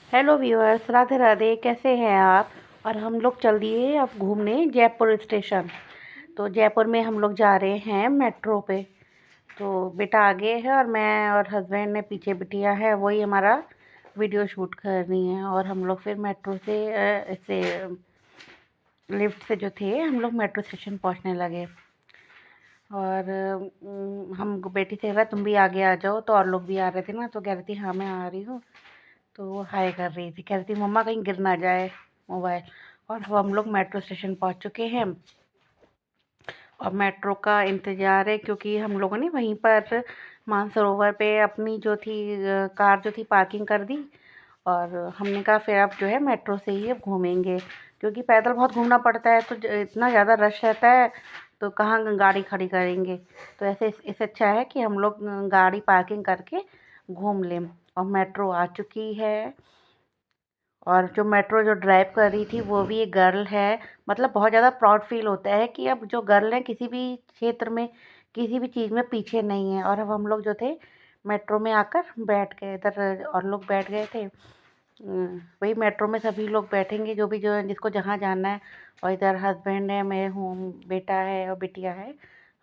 Hello viewers, Radhe Radhe. कैसे हैं आप? और हम लोग चल दिए अब घूमने जयपुर स्टेशन। तो जयपुर में हम लोग जा रहे हैं मेट्रो पे। तो बेटा आगे है और मैं और हस्बैंड ने पीछे बिटिया है, वही हमारा वीडियो शूट करनी है। और हम लोग फिर मेट्रो से ऐसे लिफ्ट से जो थे हम लोग मेट्रो स्टेशन पहुंचने लगे। और हम बेटी से कहा तुम भी आगे आ जाओ, तो और लोग भी आ रहे थे ना, तो कह रही थी हाँ मैं आ रही हूँ। तो वो हाय कर रही थी, कह रही थी मम्मा कहीं गिर ना जाए मोबाइल। और अब हम लोग मेट्रो स्टेशन पहुंच चुके हैं और मेट्रो का इंतज़ार है, क्योंकि हम लोगों ने वहीं पर मानसरोवर पे अपनी जो थी कार जो थी पार्किंग कर दी। और हमने कहा फिर अब जो है मेट्रो से ही अब घूमेंगे, क्योंकि पैदल बहुत घूमना पड़ता है, तो इतना ज़्यादा रश रहता है, तो कहाँ गाड़ी खड़ी करेंगे। तो ऐसे इससे अच्छा है कि हम लोग गाड़ी पार्किंग करके घूम लें। और मेट्रो आ चुकी है। और जो मेट्रो जो ड्राइव कर रही थी वो भी एक गर्ल है। मतलब बहुत ज़्यादा प्राउड फील होता है कि अब जो गर्ल है किसी भी क्षेत्र में, किसी भी चीज़ में पीछे नहीं है। और अब हम लोग जो थे मेट्रो में आकर बैठ गए इधर, और लोग बैठ गए थे। वही मेट्रो में सभी लोग बैठेंगे जो भी जो जिसको जहाँ जाना है। और इधर हस्बैंड है, मैं हूँ, बेटा है और बिटिया है।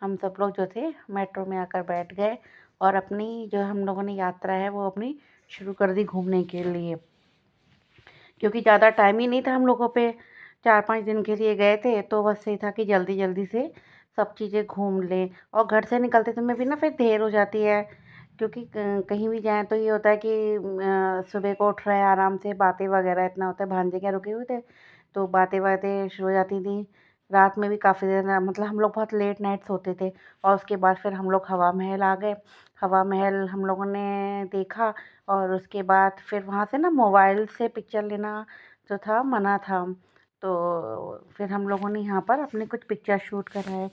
हम सब लोग जो थे मेट्रो में आकर बैठ गए और अपनी जो हम लोगों ने यात्रा है वो अपनी शुरू कर दी घूमने के लिए। क्योंकि ज़्यादा टाइम ही नहीं था हम लोगों पे, 4-5 दिन के लिए गए थे, तो बस यही था कि जल्दी जल्दी से सब चीज़ें घूम लें। और घर से निकलते समय भी ना फिर देर हो जाती है, क्योंकि कहीं भी जाएँ तो ये होता है कि सुबह को उठ रहे हैं आराम से, बातें वगैरह इतना होता है। भांजे क्या रुके हुए थे, तो बातें बातें शुरू हो जाती थी। रात में भी काफ़ी देर, मतलब हम लोग बहुत लेट नाइट सोते थे। और उसके बाद फिर हम लोग हवा महल आ गए। हवा महल हम लोगों ने देखा। और उसके बाद फिर वहाँ से ना मोबाइल से पिक्चर लेना जो था मना था। तो फिर हम लोगों ने यहाँ पर अपने कुछ पिक्चर शूट कराए।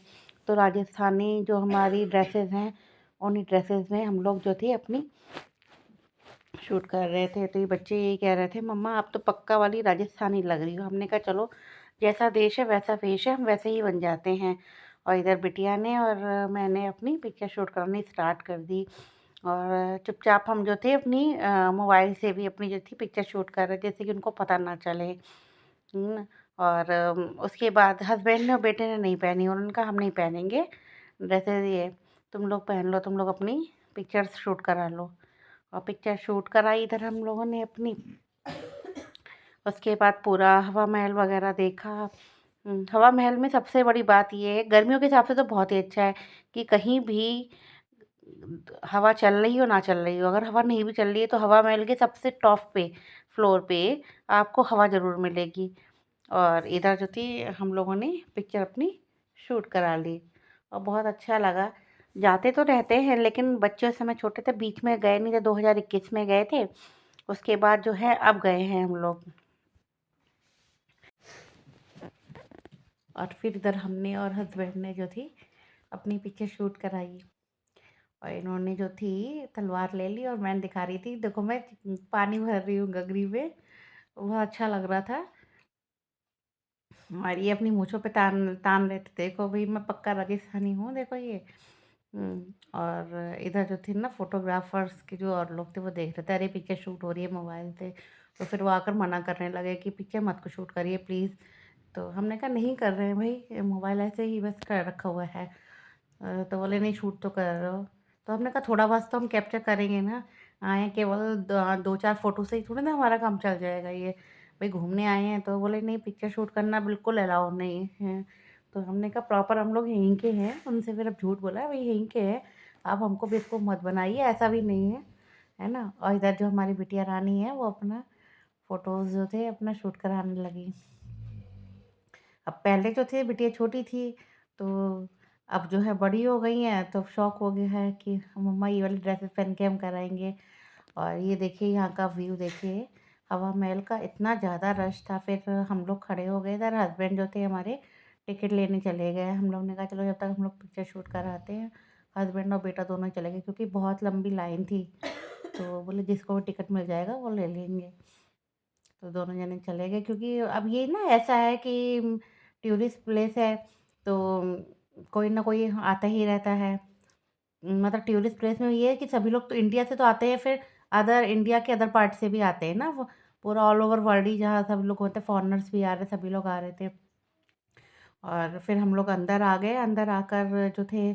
तो राजस्थानी जो हमारी ड्रेसेस हैं, उन्हीं ड्रेसेस में हम लोग जो थी अपनी शूट कर रहे थे। तो ये बच्चे यही कह रहे थे मम्मा आप तो पक्का वाली राजस्थानी लग रही हो। हमने कहा चलो, जैसा देश है वैसा वेश है, हम वैसे ही बन जाते हैं। और इधर बिटिया ने और मैंने अपनी पिक्चर शूट करनी स्टार्ट कर दी। और चुपचाप हम जो थे अपनी मोबाइल से भी अपनी जो थी पिक्चर शूट कर रहे थे, जैसे कि उनको पता ना चले। और उसके बाद हस्बैंड ने और बेटे ने नहीं पहनी, उन्होंने कहा हम नहीं पहनेंगे ड्रेसेस, ये तुम लोग पहन लो, तुम लोग अपनी पिक्चर्स शूट करा लो। और पिक्चर शूट कराई इधर हम लोगों ने अपनी। उसके बाद पूरा हवा महल वगैरह देखा। हवा महल में सबसे बड़ी बात ये है, गर्मियों के हिसाब से तो बहुत ही अच्छा है कि कहीं भी हवा चल रही हो ना चल रही हो, अगर हवा नहीं भी चल रही है तो हवा महल के सबसे टॉप पे फ्लोर पे आपको हवा ज़रूर मिलेगी। और इधर जो थी हम लोगों ने पिक्चर अपनी शूट करा ली और बहुत अच्छा लगा। जाते तो रहते हैं लेकिन बच्चे उस समय छोटे थे, बीच में गए नहीं थे, 2021 में गए थे। उसके बाद जो है अब गए हैं हम लोग। और फिर इधर हमने और हस्बैंड ने जो थी अपनी पिक्चर शूट कराई। और इन्होंने जो थी तलवार ले ली और मैं दिखा रही थी देखो मैं पानी भर रही हूँ गगरी में। बहुत अच्छा लग रहा था। और ये अपनी मूँछों पे तान तान रहे थे, देखो भाई मैं पक्का राजस्थानी हूँ, देखो ये। और इधर जो थी ना फोटोग्राफर्स के जो और लोग थे वो देख रहे थे, अरे पिक्चर शूट हो रही है मोबाइल से। तो फिर वो आकर मना करने लगे कि पिक्चर मत को शूट करिए प्लीज़। तो हमने कहा नहीं कर रहे हैं भाई, मोबाइल ऐसे ही बस कर रखा हुआ है। तो बोले नहीं शूट तो कर रहे हो। तो हमने कहा थोड़ा बहुत तो हम कैप्चर करेंगे ना, आए केवल 2-4 फ़ोटो से ही थोड़ी ना हमारा काम चल जाएगा ये। भाई घूमने आए हैं, तो बोले नहीं पिक्चर शूट करना बिल्कुल अलाउ नहीं है। तो हमने कहा प्रॉपर हम लोग यहीं के हैं, उनसे फिर अब झूठ बोला भाई यहीं के हैं, आप हमको बेवकूफ़ मत बनाइए, ऐसा भी नहीं है ना। और इधर जो हमारी बिटिया रानी है वो अपना फ़ोटोज़ जो थे अपना शूट कराने लगी। अब पहले जो थे बिटिया छोटी थी, तो अब जो है बड़ी हो गई हैं, तो शौक हो गया है कि मम्मा ये वाली ड्रेसेस पहन के हम कराएंगे। और ये देखिए यहाँ का व्यू देखिए, हवा महल का इतना ज़्यादा रश था। फिर हम लोग खड़े हो गए इधर, हस्बैंड जो थे हमारे टिकट लेने चले गए। हम लोग ने कहा चलो जब तक हम लोग पिक्चर शूट कराते हैं। हस्बैंड और बेटा दोनों ही चले गए, क्योंकि बहुत लंबी लाइन थी। तो बोले जिसको टिकट मिल जाएगा वो ले लेंगे। तो दोनों जने चले गए, क्योंकि अब ये ना ऐसा है कि टूरिस्ट प्लेस है, तो कोई ना कोई आता ही रहता है। मतलब टूरिस्ट प्लेस में ये है कि सभी लोग तो इंडिया से तो आते हैं, फिर अदर इंडिया के अदर पार्ट से भी आते हैं ना वो। पूरा ऑल ओवर वर्ल्ड ही जहाँ सब लोग होते, फॉरेनर्स भी आ रहे, सभी लोग आ रहे थे। और फिर हम लोग अंदर आ गए, अंदर आकर जो थे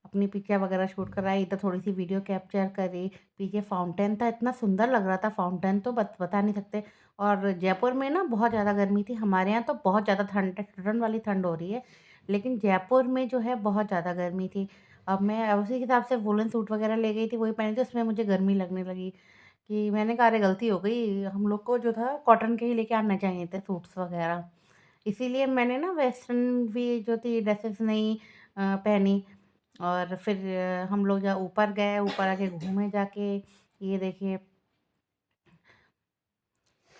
अपनी पिक्चर वगैरह शूट कराई, इधर थोड़ी सी वीडियो कैप्चर करी। पीछे फाउंटेन था, इतना सुंदर लग रहा था फाउंटेन, तो बता नहीं सकते। और जयपुर में ना बहुत ज़्यादा गर्मी थी, हमारे यहाँ तो बहुत ज़्यादा ठंड, ठंड वाली ठंड हो रही है, लेकिन जयपुर में जो है बहुत ज़्यादा गर्मी थी। अब मैं उसी हिसाब से वुलन सूट वगैरह ले गई थी, वही पहनी थी, उसमें मुझे गर्मी लगने लगी कि मैंने कहा अरे गलती हो गई, हम लोग को जो था कॉटन के ही लेके आना चाहिए थे सूट्स वगैरह। इसीलिए मैंने ना वेस्टर्न भी जो थी ड्रेसेस नहीं पहनी। और फिर हम लोग जहाँ ऊपर गए, ऊपर आके घूमे जाके, ये देखिए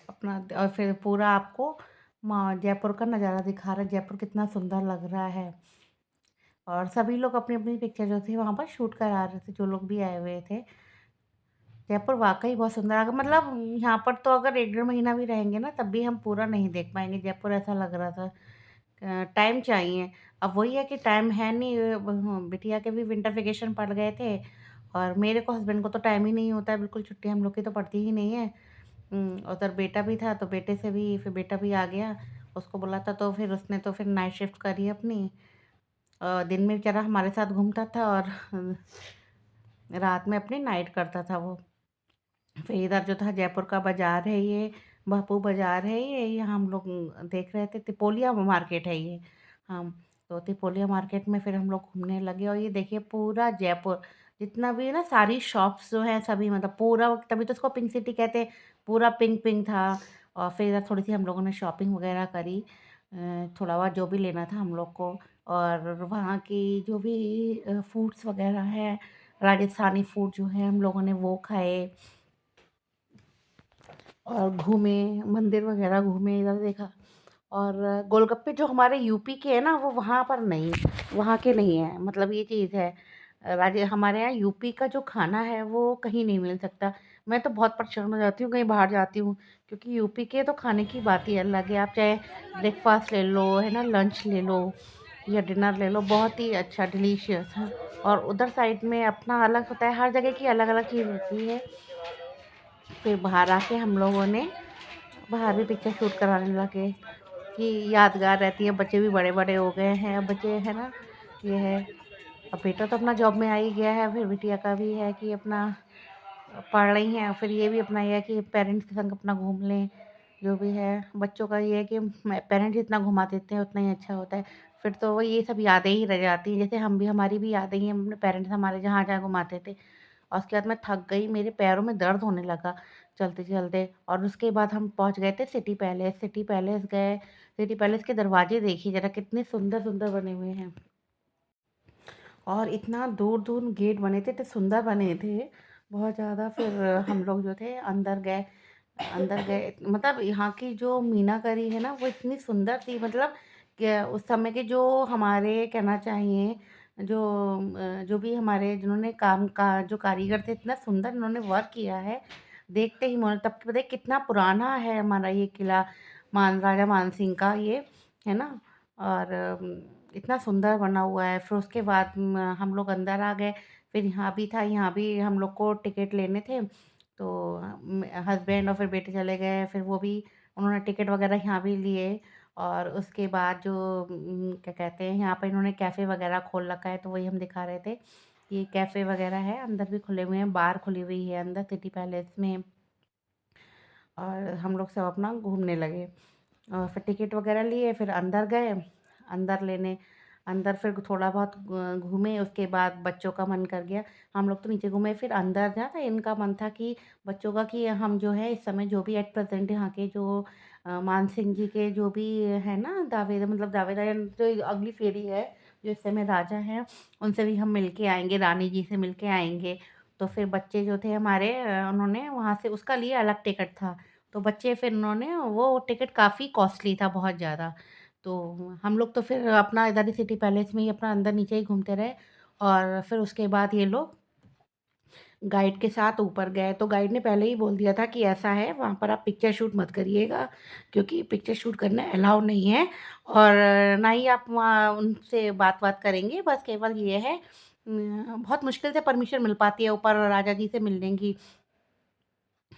अपना। और फिर पूरा आपको जयपुर का नज़ारा दिखा रहा है, जयपुर कितना सुंदर लग रहा है। और सभी लोग अपनी अपनी पिक्चर जो थी वहाँ पर शूट करा रहे थे, जो लोग भी आए हुए थे। जयपुर वाक़ई बहुत सुंदर, अगर मतलब यहाँ पर तो अगर 1 डेढ़ महीना भी रहेंगे ना, तब भी हम पूरा नहीं देख पाएँगे, जयपुर ऐसा लग रहा था। टाइम चाहिए। अब वही है कि टाइम है नहीं, बिटिया के भी विंटर वेकेशन पड़ गए थे, और मेरे को हस्बैंड को तो टाइम ही नहीं होता है बिल्कुल, छुट्टी हम लोग की तो पड़ती ही नहीं है। उधर बेटा भी था, तो बेटे से भी फिर बेटा भी आ गया, उसको बोला था तो फिर उसने तो फिर नाइट शिफ्ट करी अपनी। दिन में बेचारा हमारे साथ घूमता था, और रात में अपनी नाइट करता था वो। फिर इधर जो था जयपुर का बाज़ार है ये, बापू बाज़ार है ये, यहाँ हम लोग देख रहे थे, तिपोलिया मार्केट है ये। हम तो तिपोलिया मार्केट में फिर हम लोग घूमने लगे, और ये देखिए पूरा जयपुर जितना भी है ना, सारी शॉप्स जो हैं सभी, मतलब पूरा, तभी तो इसको पिंक सिटी कहते हैं, पूरा पिंक पिंक था। और फिर इधर थोड़ी सी हम लोगों ने शॉपिंग वगैरह करी, थोड़ा बहुत जो भी लेना था हम लोग को। और वहाँ की जो भी फूड्स वगैरह है, राजस्थानी फूड जो है, हम लोगों ने वो खाए, और घूमे, मंदिर वगैरह घूमे, इधर देखा। और गोलगप्पे जो हमारे यूपी के हैं ना, वो वहाँ पर नहीं, वहाँ के नहीं है, मतलब ये चीज़ है। हमारे यहाँ यूपी का जो खाना है वो कहीं नहीं मिल सकता। मैं तो बहुत परेशान हो जाती हूँ कहीं बाहर जाती हूँ, क्योंकि यूपी के तो खाने की बात ही अलग है। आप चाहे ब्रेकफास्ट ले लो, है ना, लंच ले लो या डिनर ले लो, बहुत ही अच्छा डिलीशियस है। और उधर साइड में अपना अलग होता है, हर जगह की अलग अलग चीज़ होती है। फिर बाहर आके हम लोगों ने बाहर भी पिक्चर शूट कराने लगे, कि यादगार रहती है। बच्चे भी बड़े बड़े हो गए हैं, अब बच्चे है ना, ये है। अब बेटा तो अपना जॉब में आ ही गया है, फिर बिटिया का भी है कि अपना पढ़ रही हैं, फिर ये भी अपना ये है कि पेरेंट्स के संग अपना घूम लें। जो भी है बच्चों का ये है कि पेरेंट्स जितना घुमा देते हैं उतना ही अच्छा होता है। फिर तो वो ये सब यादें ही रह जाती हैं, जैसे हम भी, हमारी भी यादें ही हैं, अपने पेरेंट्स हमारे जहाँ जहाँ घुमाते थे। और उसके बाद मैं थक गई, मेरे पैरों में दर्द होने लगा चलते-चलते, और उसके बाद हम पहुँच गए थे सिटी पैलेस। सिटी पैलेस गए, सिटी पैलेस के दरवाजे देखिए ज़रा कितने सुंदर-सुंदर बने हुए हैं, और इतना दूर-दूर गेट बने थे, इतने सुंदर बने थे, बहुत ज़्यादा। फिर हम लोग जो थे अंदर गए, मतलब यहाँ की जो मीनाकारी है ना, वो इतनी सुंदर थी, मतलब कि उस समय के जो हमारे, कहना चाहिए, जो जो भी हमारे जिन्होंने काम का जो कारीगर थे, इतना सुंदर इन्होंने वर्क किया है, देखते ही मन, तब पता है कितना पुराना है हमारा ये किला, राजा मान सिंह का ये, है ना। और इतना सुंदर बना हुआ है। फिर उसके बाद हम लोग अंदर आ गए। फिर यहाँ भी था, यहाँ भी हम लोग को टिकट लेने थे, तो हस्बैंड और फिर बेटे चले गए, फिर वो भी, उन्होंने टिकट वगैरह यहाँ भी लिए। और उसके बाद जो क्या कहते हैं, यहाँ पे इन्होंने कैफ़े वगैरह खोल रखा है, तो वही हम दिखा रहे थे कि कैफ़े वगैरह है, अंदर भी खुले हुए हैं, बार खुली हुई है अंदर सिटी पैलेस में। और हम लोग सब अपना घूमने लगे, और फिर टिकट वगैरह लिए, फिर अंदर गए, अंदर लेने, अंदर फिर थोड़ा बहुत घूमे। उसके बाद बच्चों का मन कर गया, हम लोग तो नीचे घूमे, फिर अंदर जा था, इनका मन था कि बच्चों का, कि हम जो है इस समय जो भी एट प्रेजेंट यहाँ के जो मान सिंह जी के जो भी है ना दावेदार, मतलब दावेदार जो अगली पीढ़ी है, जो इस समय राजा हैं, उनसे भी हम मिल के आएंगे, रानी जी से मिल के आएंगे। तो फिर बच्चे जो थे हमारे, उन्होंने वहाँ से उसका लिए अलग टिकट था, तो बच्चे फिर उन्होंने वो टिकट, काफ़ी कॉस्टली था बहुत ज़्यादा। तो हम लोग तो फिर अपना इधर ही सिटी पैलेस में ही अपना अंदर नीचे ही घूमते रहे। और फिर उसके बाद ये लोग गाइड के साथ ऊपर गए, तो गाइड ने पहले ही बोल दिया था कि ऐसा है, वहाँ पर आप पिक्चर शूट मत करिएगा, क्योंकि पिक्चर शूट करना अलाउ नहीं है। और ना ही आप वहाँ उनसे बात करेंगे, बस केवल ये है, बहुत मुश्किल से परमिशन मिल पाती है ऊपर राजा जी से मिलने की।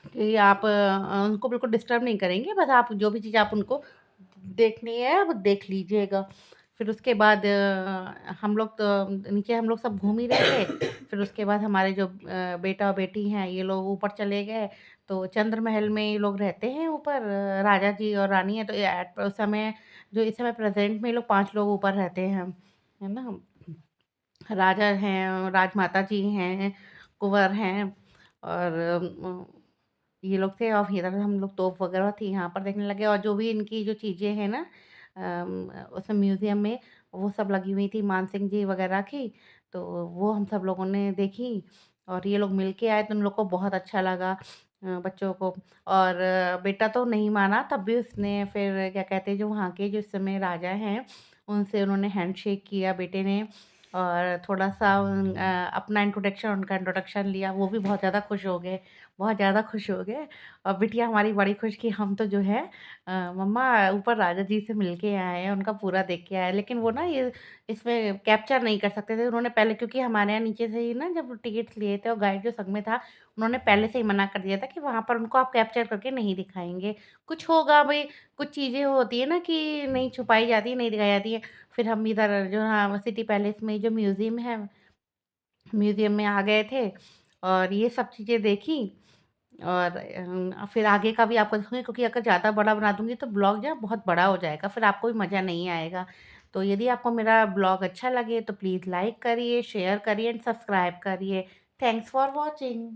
कि आप उनको बिल्कुल डिस्टर्ब नहीं करेंगे, बस आप जो भी चीज़ आप उनको देखनी है वो देख लीजिएगा। फिर उसके बाद हम लोग तो नीचे हम लोग सब घूम ही रहे थे। फिर उसके बाद हमारे जो बेटा और बेटी हैं ये लोग ऊपर चले गए। तो चंद्र महल में ये लोग रहते हैं ऊपर, राजा जी और रानी है। तो उस समय जो इस समय प्रेजेंट में ये लोग 5 लोग ऊपर रहते हैं, है ना? राजा हैं, राजमाता जी हैं, कुँवर हैं और ये लोग थे। और इधर हम लोग तोप वगैरह थी यहाँ पर देखने लगे, और जो भी इनकी जो चीज़ें हैं ना उसमें म्यूज़ियम में वो सब लगी हुई थी मान सिंह जी वगैरह की। तो वो हम सब लोगों ने देखी और ये लोग मिल के आए तो उन लोग को बहुत अच्छा लगा, बच्चों को। और बेटा तो नहीं माना, तब भी उसने फिर क्या कहते हैं जो वहाँ के जो इस समय राजा हैं उनसे उन्होंने हैंडशेक किया बेटे ने, और थोड़ा-सा अपना उनका इंट्रोडक्शन लिया, वो भी बहुत ज़्यादा खुश हो गए, बहुत ज़्यादा खुश हो गए। और बिटिया हमारी बड़ी खुश कि हम तो जो है मम्मा ऊपर राजा जी से मिल के आए हैं, उनका पूरा देख के आए हैं। लेकिन वो ना ये इसमें कैप्चर नहीं कर सकते थे, उन्होंने पहले, क्योंकि हमारे यहाँ नीचे से ही ना जब टिकट्स लिए थे और गाइड जो संग में था, उन्होंने पहले से ही मना कर दिया था कि वहाँ पर उनको आप कैप्चर करके नहीं दिखाएँगे। कुछ होगा भई, कुछ चीज़ें होती हैं ना कि नहीं छुपाई जाती है, नहीं दिखाई जाती है। फिर हम इधर जो हाँ, सिटी पैलेस में जो म्यूज़ियम है, म्यूज़ियम में आ गए थे और ये सब चीज़ें देखी। और फिर आगे का भी आपको दिखाऊँगी, क्योंकि अगर ज़्यादा बड़ा बना दूँगी तो ब्लॉग जो है बहुत बड़ा हो जाएगा, फिर आपको भी मज़ा नहीं आएगा। तो यदि आपको मेरा ब्लॉग अच्छा लगे तो प्लीज़ लाइक करिए, शेयर करिए एंड सब्सक्राइब करिए। Thanks for watching.